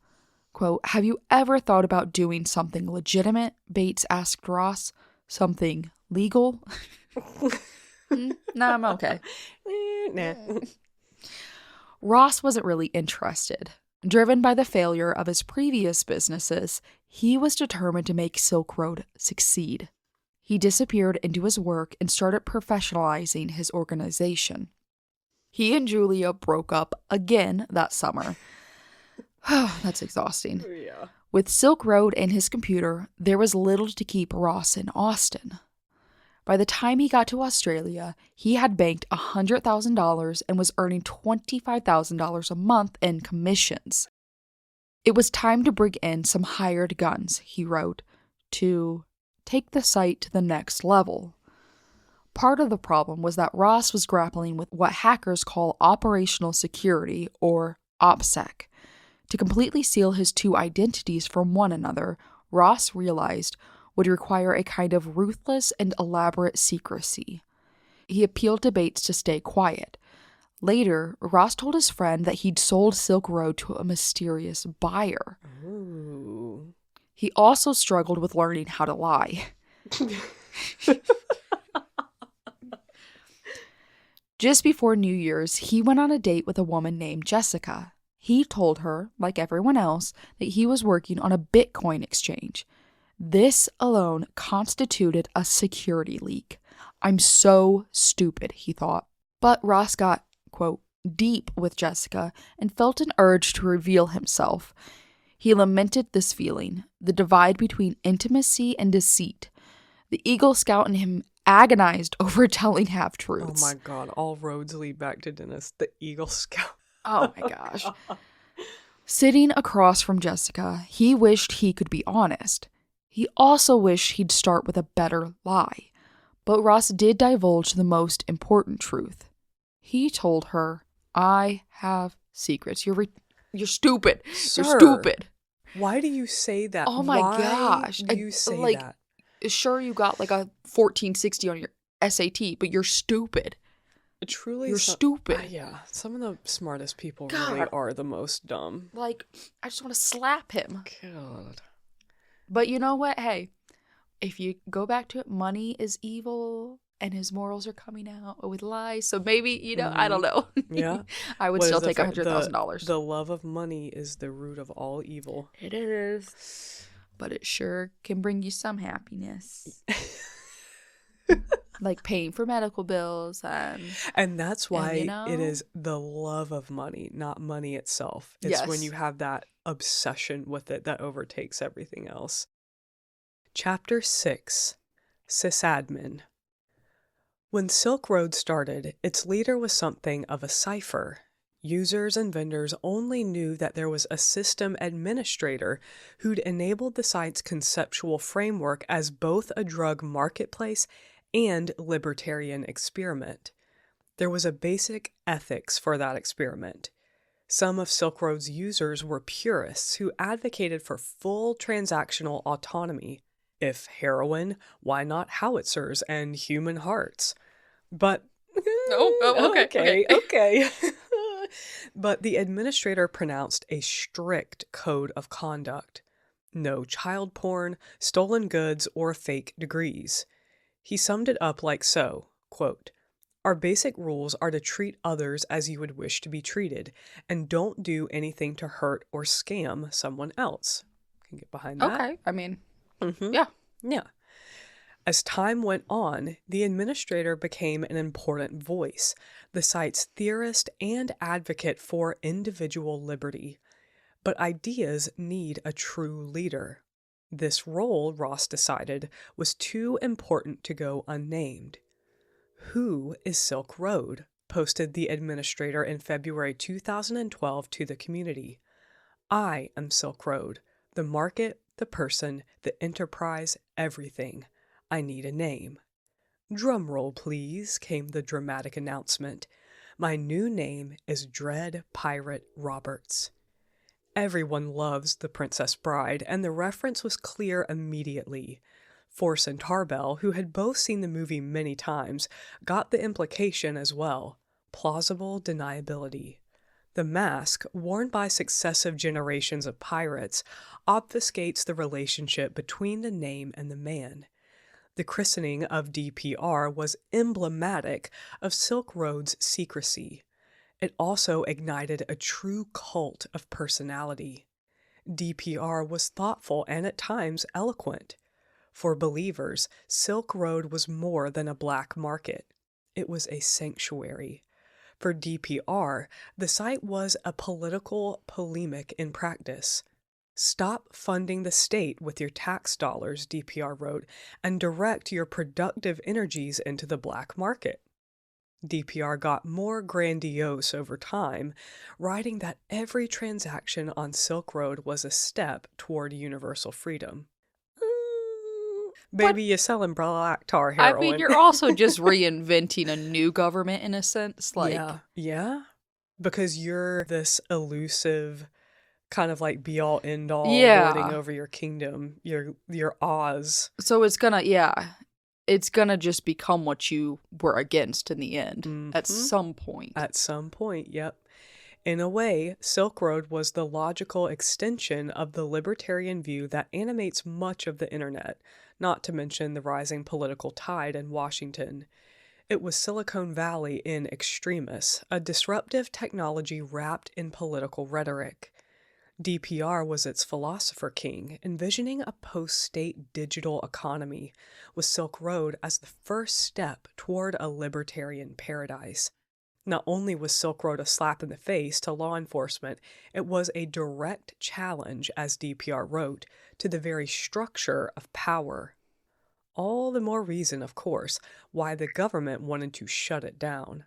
Quote, "Have you ever thought about doing something legitimate?" Bates asked Ross. "Something legal?" Nah, I'm okay. Nah. Ross wasn't really interested. Driven by the failure of his previous businesses, he was determined to make Silk Road succeed. He disappeared into his work and started professionalizing his organization. He and Julia broke up again that summer. That's exhausting. Yeah. With Silk Road and his computer, there was little to keep Ross in Austin. By the time he got to Australia, he had banked $100,000 and was earning $25,000 a month in commissions. It was time to bring in some hired guns, he wrote, to take the site to the next level. Part of the problem was that Ross was grappling with what hackers call operational security, or OPSEC. To completely seal his two identities from one another, Ross realized would require a kind of ruthless and elaborate secrecy. He appealed to Bates to stay quiet. Later, Ross told his friend that he'd sold Silk Road to a mysterious buyer. Ooh. He also struggled with learning how to lie. Just before New Year's, he went on a date with a woman named Jessica. He told her, like everyone else, that he was working on a Bitcoin exchange. This alone constituted a security leak. I'm so stupid, he thought. But Ross got, quote, deep with Jessica and felt an urge to reveal himself. He lamented this feeling, the divide between intimacy and deceit. The Eagle Scout in him agonized over telling half-truths. Oh my god, all roads lead back to Dennis, the Eagle Scout. Oh my gosh. Sitting across from Jessica, he wished he could be honest. He also wished he'd start with a better lie. But Ross did divulge the most important truth. He told her, I have secrets. You're stupid. Sir, You're stupid. Why do you say that? Oh my Why gosh. do you say like, that? Sure, you got like a 1460 on your SAT, but you're stupid. Truly, You're stupid. Yeah, some of the smartest people God. really are the most dumb. Like, I just want to slap him. God. But you know what? Hey, if you go back to it, money is evil and his morals are coming out with lies. So maybe, I don't know. Yeah. I would What is still the take fir- $100,000. The love of money is the root of all evil. It is. But it sure can bring you some happiness. Like paying for medical bills And that's why and, it is the love of money, not money itself. It's when Yes. you have that obsession with it that overtakes everything else. Chapter 6, Sysadmin. When Silk Road started, its leader was something of a cipher. Users and vendors only knew that there was a system administrator who'd enabled the site's conceptual framework as both a drug marketplace and libertarian experiment. There was a basic ethics for that experiment. Some of Silk Road's users were purists who advocated for full transactional autonomy. If heroin, why not howitzers and human hearts? But okay. But the administrator pronounced a strict code of conduct. No child porn, stolen goods, or fake degrees. He summed it up like so, quote, our basic rules are to treat others as you would wish to be treated, and don't do anything to hurt or scam someone else. Can you get behind that? Okay. I mean, Mm-hmm. yeah. Yeah. As time went on, the administrator became an important voice, the site's theorist and advocate for individual liberty. But ideas need a true leader. This role, Ross decided, was too important to go unnamed. Who is Silk Road? Posted the administrator in February 2012 to the community. I am Silk Road, the market, the person, the enterprise, everything. I need a name. Drum roll, please, came the dramatic announcement. My new name is Dread Pirate Roberts. Everyone loves The Princess Bride, and the reference was clear immediately. Force and Tarbell, who had both seen the movie many times, got the implication as well. Plausible deniability. The mask, worn by successive generations of pirates, obfuscates the relationship between the name and the man. The christening of DPR was emblematic of Silk Road's secrecy. It also ignited a true cult of personality. DPR was thoughtful and at times eloquent. For believers, Silk Road was more than a black market. It was a sanctuary. For DPR, the site was a political polemic in practice. Stop funding the state with your tax dollars, DPR wrote, and direct your productive energies into the black market. DPR got more grandiose over time, writing that every transaction on Silk Road was a step toward universal freedom. Baby, you're selling black tar heroin. I mean, you're also just reinventing a new government in a sense. Like, yeah, because you're this elusive, kind of like be all end all, Yeah. lording over your kingdom, your Oz. so it's gonna, it's gonna just become what you were against in the end at Mhm. some point. At some point, yep. In a way, Silk Road was the logical extension of the libertarian view that animates much of the internet, not to mention the rising political tide in Washington. It was Silicon Valley in extremis, a disruptive technology wrapped in political rhetoric. DPR was its philosopher king, envisioning a post-state digital economy, with Silk Road as the first step toward a libertarian paradise. Not only was Silk Road a slap in the face to law enforcement, it was a direct challenge, as DPR wrote, to the very structure of power. All the more reason, of course, why the government wanted to shut it down.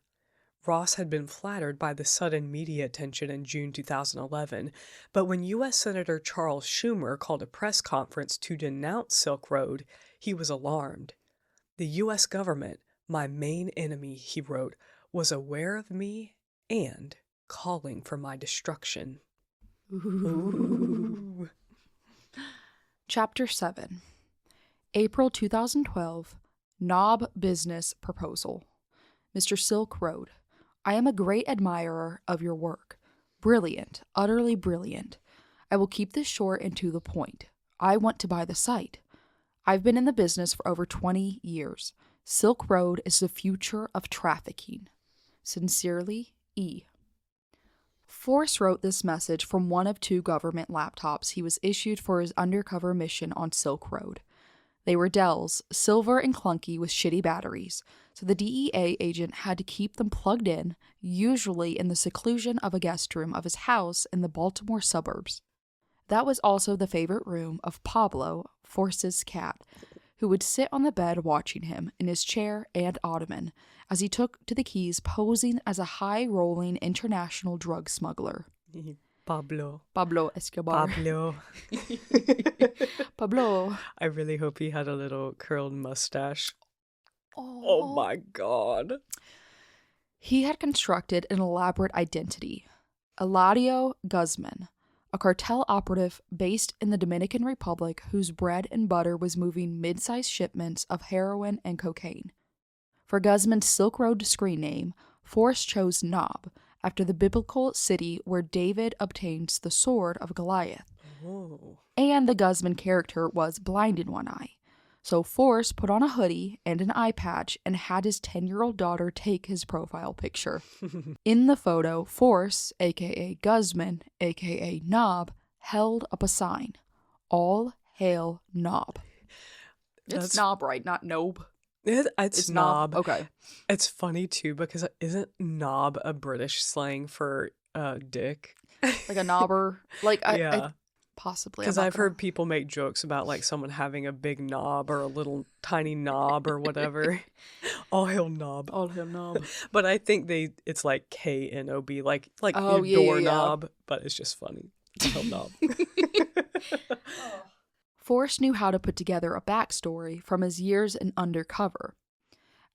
Ross had been flattered by the sudden media attention in June 2011, but when U.S. Senator Charles Schumer called a press conference to denounce Silk Road, he was alarmed. The U.S. government, my main enemy, he wrote, was aware of me and calling for my destruction. Ooh. Chapter 7. April 2012. Knob Business Proposal. Mr. Silk Road, I am a great admirer of your work. Brilliant, utterly brilliant. I will keep this short and to the point. I want to buy the site. I've been in the business for over 20 years. Silk Road is the future of trafficking. Sincerely, E. Forrest wrote this message from one of 2 government laptops he was issued for his undercover mission on Silk Road. They were Dells, silver and clunky with shitty batteries, so the DEA agent had to keep them plugged in, usually in the seclusion of a guest room of his house in the Baltimore suburbs. That was also the favorite room of Pablo, Forrest's cat, who would sit on the bed watching him in his chair and ottoman as he took to the keys, posing as a high-rolling international drug smuggler. Pablo. Pablo Escobar. Pablo. Pablo. I really hope he had a little curled mustache. Oh. Oh my god. He had constructed an elaborate identity. Eladio Guzman, a cartel operative based in the Dominican Republic whose bread and butter was moving mid-sized shipments of heroin and cocaine. For Guzman's Silk Road screen name, Forrest chose Nob, after the biblical city where David obtains the sword of Goliath. Oh. And the Guzman character was blind in one eye. So Forrest put on a hoodie and an eye patch and had his 10-year-old daughter take his profile picture. In the photo, Forrest, aka Guzman, aka Nob, held up a sign. All hail Nob. It's Nob, right? Not Nob. It's knob. Okay. It's funny too because isn't knob a British slang for dick? Like a knobber. Like, Yeah. possibly. Because I've heard people make jokes about like someone having a big knob or a little tiny knob or whatever. All hail knob. All hail Nob. But I think it's like KNOB, like Oh, yeah, doorknob, but it's just funny. All hail knob. Forrest knew how to put together a backstory from his years in undercover.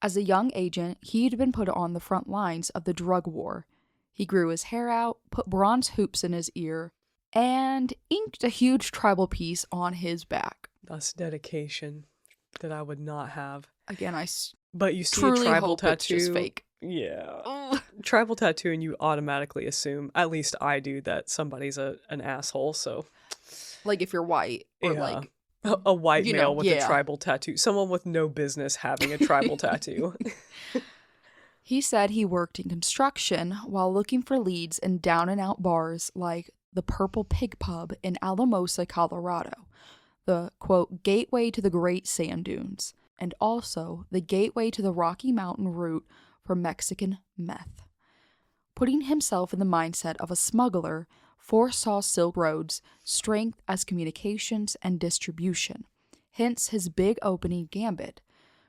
As a young agent, he'd been put on the front lines of the drug war. He grew his hair out, put bronze hoops in his ear, and inked a huge tribal piece on his back. That's dedication that I would not have. Again, But you see truly a tribal hope tattoo. it's just fake. Yeah. Ugh. Tribal tattoo, and you automatically assume, at least I do, that somebody's an asshole. So Like if you're white or Yeah. like a white You male know, with yeah. a tribal tattoo, someone with no business having a tribal tattoo. He said he worked in construction while looking for leads in down-and-out bars like the Purple Pig Pub in Alamosa, Colorado, the, quote, gateway to the Great Sand Dunes, and also the gateway to the Rocky Mountain route for Mexican meth. Putting himself in the mindset of a smuggler, Forrest saw Silk Road's strength as communications and distribution, hence his big opening gambit.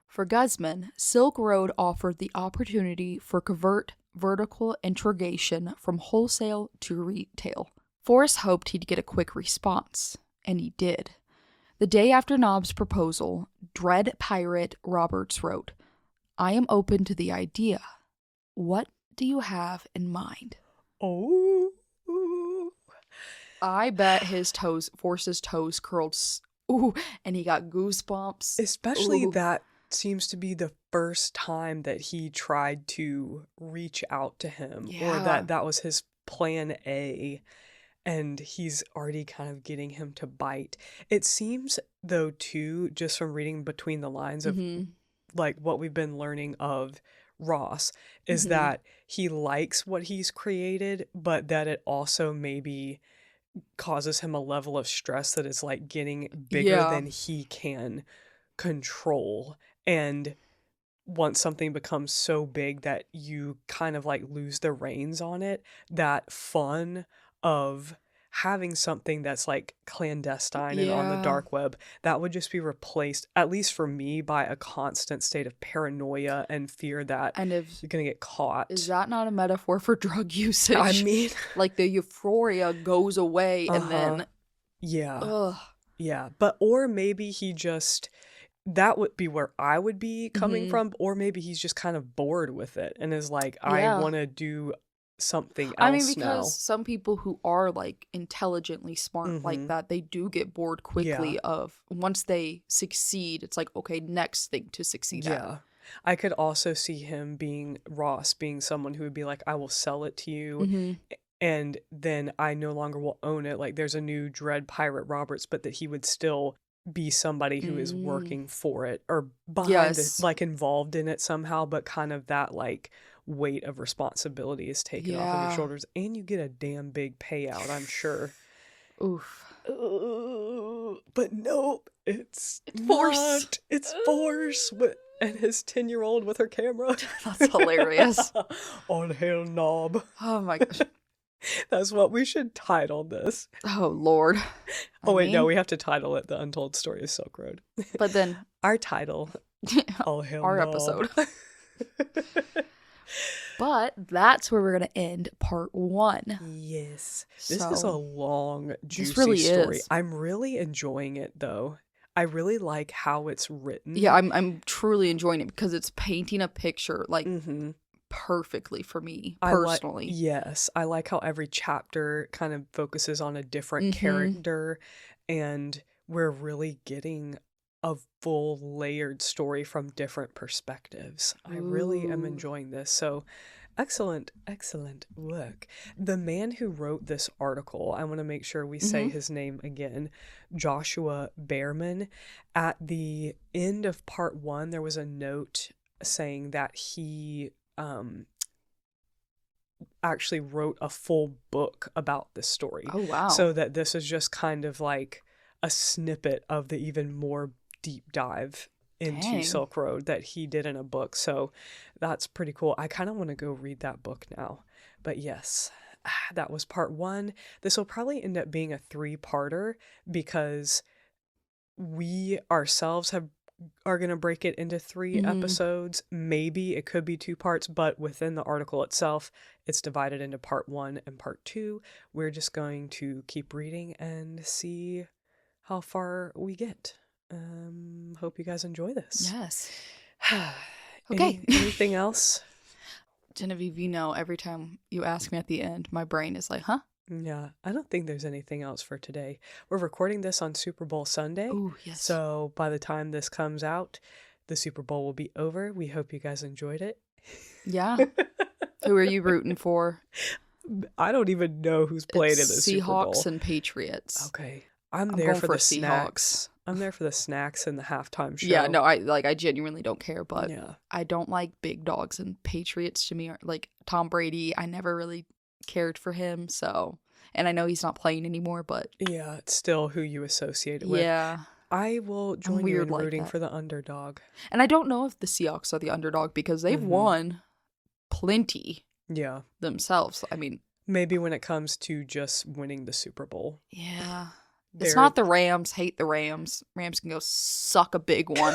For Guzman, Silk Road offered the opportunity for covert vertical integration from wholesale to retail. Forrest hoped he'd get a quick response, and he did. The day after Nobb's proposal, Dread Pirate Roberts wrote, I am open to the idea. What do you have in mind? Oh. I bet Forrest's toes curled, ooh, and he got goosebumps. Especially Ooh. that seems to be the first time that he tried to reach out to him, or Yeah. that was his plan A, and he's already kind of getting him to bite. It seems, though, too, just from reading between the lines of like what we've been learning of Ross, is that he likes what he's created, but that it also maybe causes him a level of stress that is like getting bigger Yeah. than he can control. And once something becomes so big that you kind of like lose the reins on it, that fun of having something that's like clandestine and on the Yeah. dark web, that would just be replaced, at least for me, by a constant state of paranoia and fear that And if you're gonna get caught. is that not a metaphor for drug usage? I mean, like the euphoria goes away and then yeah. ugh. Yeah, but or maybe he just, that would be where I would be coming from, or maybe he's just kind of bored with it and is like, I Yeah. want to do something else I mean, because now. some people who are like intelligently smart like that, they do get bored quickly of once they succeed, it's like, okay, next thing to succeed at. Yeah. I could also see him being, Ross being someone who would be like, I will sell it to you, and then I no longer will own it. Like there's a new Dread Pirate Roberts, but that he would still be somebody who is working for it or behind it, like involved in it somehow, but kind of that like weight of responsibility is taken off of your shoulders, and you get a damn big payout, I'm sure. Oof. But nope, it's Force. not. It's Force and his 10-year-old with her camera. That's hilarious. On hell knob. Oh my gosh. That's what we should title this. Oh Lord. Oh wait, no, we have to title it The Untold Story of Silk Road. But then Our title, All Hell our Knob. episode. But that's where we're gonna end part 1. Yes. This is a So, long, juicy really story. is. I'm really enjoying it though. I really like how it's written. Yeah, I'm truly enjoying it because it's painting a picture like perfectly for me personally. Yes, I like how every chapter kind of focuses on a different character, and we're really getting a full layered story from different perspectives. I really am enjoying this. So excellent work. The man who wrote this article, I want to make sure we say his name again, Joshua Behrman. At the end of part 1, there was a note saying that he actually wrote a full book about this story. Oh wow. So that this is just kind of like a snippet of the even more deep dive into Dang. Silk Road that he did in a book. So that's pretty cool. I kind of want to go read that book now. But yes, that was part 1. This will probably end up being a 3-parter because we ourselves are going to break it into 3 episodes. Maybe it could be 2 parts, but within the article itself, it's divided into part 1 and part 2. We're just going to keep reading and see how far we get. Hope you guys enjoy this. Yes. Okay. Anything else? Genevieve, you know, every time you ask me at the end, my brain is like, huh? Yeah, I don't think there's anything else for today. We're recording this on Super Bowl Sunday. Ooh, yes. So by the time this comes out, the Super Bowl will be over. We hope you guys enjoyed it. Yeah. Who are you rooting for? I don't even know who's playing in the Super Bowl. Seahawks and Patriots. Okay. I'm I'm there going for for the Seahawks. snacks. I'm there for the snacks and the halftime show. Yeah, no, I genuinely don't care, but Yeah. I don't like big dogs, and Patriots to me are like Tom Brady. I never really cared for him, so, and I know he's not playing anymore, but Yeah, it's still who you associate it with. yeah. I will join you weird in like rooting that. for the underdog. And I don't know if the Seahawks are the underdog because they've won plenty Yeah. themselves. I mean, Maybe when it comes to just winning the Super Bowl. yeah. They're- It's not the Rams. Hate the Rams. Rams can go suck a big one.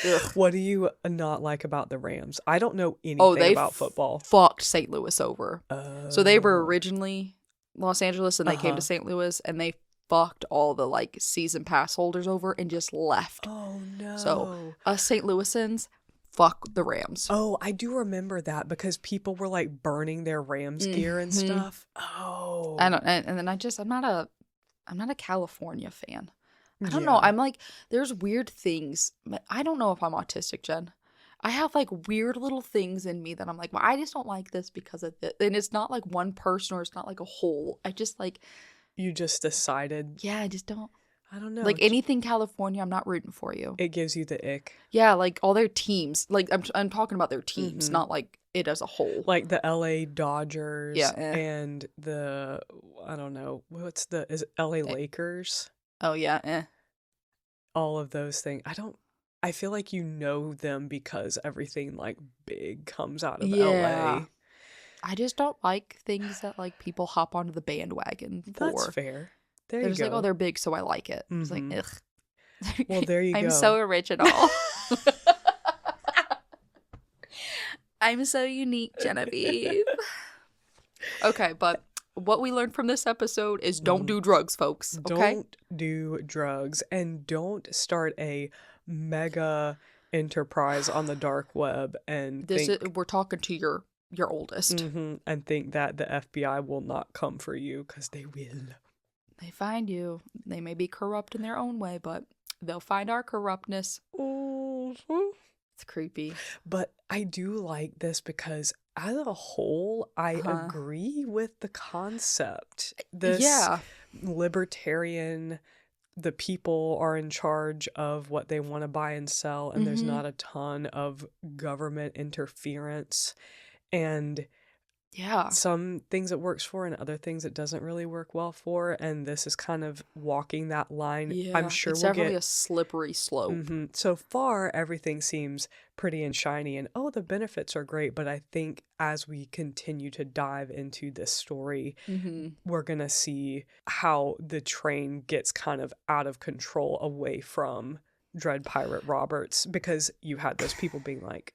Ugh. What do you not like about the Rams? I don't know anything They about football. fucked St. Louis over. So they were originally Los Angeles and they came to St. Louis and they fucked all the like season pass holders over and just left. Oh no. So us St. Louisans, fuck the Rams. Oh, I do remember that because people were like burning their Rams gear and stuff. Oh. I don't, and then I'm not a California fan. I don't know. Yeah. I'm like, there's weird things. I don't know if I'm autistic, Jen. I have like weird little things in me that I'm like, well, I just don't like this because of this. And it's not like one person or it's not like a whole. I just like, You just decided, yeah, I just don't. I don't know. Like anything California, I'm not rooting for you. It gives you the ick. Yeah, like all their teams. Like I'm talking about their teams, Mhm. not like it as a whole. Like the LA Dodgers Yeah, and the, I don't know, is it LA Lakers? Oh yeah, All of those things. I feel like you know them because everything like big comes out of Yeah. LA. I just don't like things that like people hop onto the bandwagon for. That's fair. There They're you just go. like, oh, they're big, so I like it. It's like, Mhm. ugh. Well, there you I'm go. so original. I'm so unique, Genevieve. Okay, but what we learned from this episode is don't do drugs, folks. Okay? Don't do drugs and don't start a mega enterprise on the dark web and We're talking to your oldest. and think that the FBI will not come for you, because they will. They find you. They may be corrupt in their own way, but they'll find our corruptness. It's creepy. But I do like this because as a whole, I agree with the concept. This Yeah. libertarian, the people are in charge of what they want to buy and sell, and there's not a ton of government interference. And Yeah. some things it works for and other things it doesn't really work well for, and this is kind of walking that line. Yeah. I'm sure it's we'll definitely get a slippery slope. So far everything seems pretty and shiny and the benefits are great, but I think as we continue to dive into this story, we're gonna see how the train gets kind of out of control away from Dread Pirate Roberts, because you had those people being like,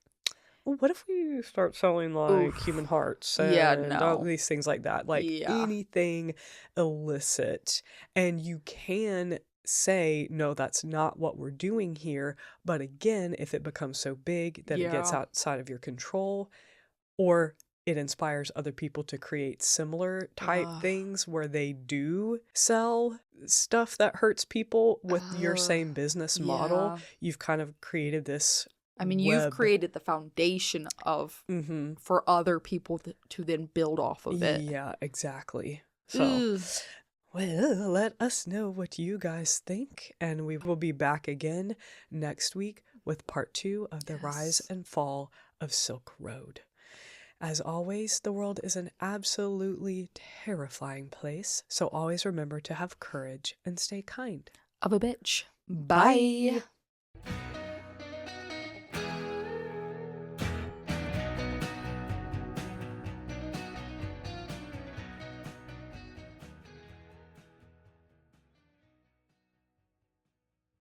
what if we start selling like human hearts and Yeah, all no. these things like that? Like anything illicit. And you can say, no, that's not what we're doing here. But again, if it becomes so big that it gets Yeah. outside of your control, or it inspires other people to create similar type things where they do sell stuff that hurts people with your same business model, yeah. you've kind of created this I mean, you've created the foundation of for other people to then build off of it. Yeah, exactly. So, Ugh. well, let us know what you guys think, and we will be back again next week with part 2 of the rise and fall of Silk Road. As always, the world is an absolutely terrifying place, so always remember to have courage and stay kind. Of a bitch. Bye.